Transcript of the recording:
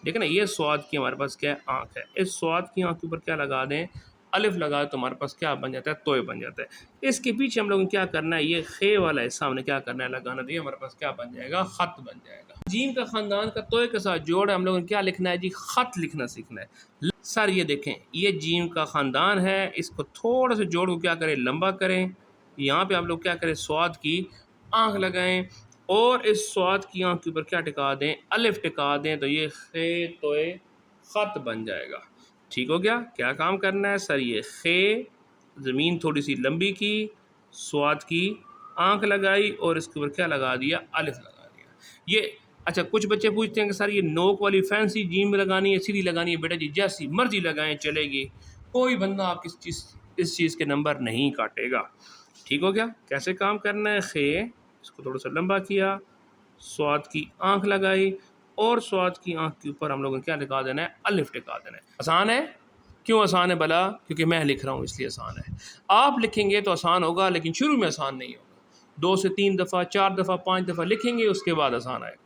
دیکھیں نا، یہ سواد کی ہمارے پاس کیا ہے؟ آنکھ ہے. اس سواد کی آنکھ کے اوپر کیا لگا دیں؟ الف لگا تو ہمارے پاس کیا بن جاتا ہے؟ توئے بن جاتا ہے. اس کے پیچھے ہم لوگوں نے کیا کرنا ہے؟ یہ خے والا حصہ ہم نے کیا کرنا ہے؟ لگانا. تو یہ ہمارے پاس کیا بن جائے گا؟ خط بن جائے گا. جیم کا خاندان کا توئے کے ساتھ جوڑ ہے، ہم لوگوں نے کیا لکھنا ہے جی؟ خط لکھنا سیکھنا ہے. سر یہ دیکھیں، یہ جیم کا خاندان ہے، اس کو تھوڑا سا جوڑ کو کیا کریں؟ لمبا کریں. یہاں پہ ہم لوگ کیا کریں؟ سواد کی آنکھ لگائیں اور اس سواد کی آنکھ کے اوپر کیا ٹکا دیں؟ الف ٹکا دیں. تو یہ خے توئے خط بن جائے گا. ٹھیک ہو گیا؟ کیا کام کرنا ہے سر؟ یہ خے، زمین تھوڑی سی لمبی کی، سواد کی آنکھ لگائی اور اس کے اوپر کیا لگا دیا؟ الف لگا دیا. یہ اچھا، کچھ بچے پوچھتے ہیں کہ سر یہ نوک والی فینسی جیم لگانی ہے، سیدھی لگانی ہے؟ بیٹا جی جیسی مرضی لگائیں، چلے گی. کوئی بندہ آپ اس چیز کے نمبر نہیں کاٹے گا. ٹھیک ہو گیا؟ کیسے کام کرنا ہے؟ خے، اس کو تھوڑا سا لمبا کیا، سواد کی آنکھ لگائی اور سواد کی آنکھ کے اوپر ہم لوگوں نے کیا لگا دینا ہے؟ الف ٹکا دینا ہے. آسان ہے؟ کیوں آسان ہے بھلا؟ کیونکہ میں لکھ رہا ہوں اس لیے آسان ہے. آپ لکھیں گے تو آسان ہوگا، لیکن شروع میں آسان نہیں ہوگا. 2 سے 3 دفعہ، 4 دفعہ، 5 دفعہ لکھیں گے، اس کے بعد آسان آئے گا.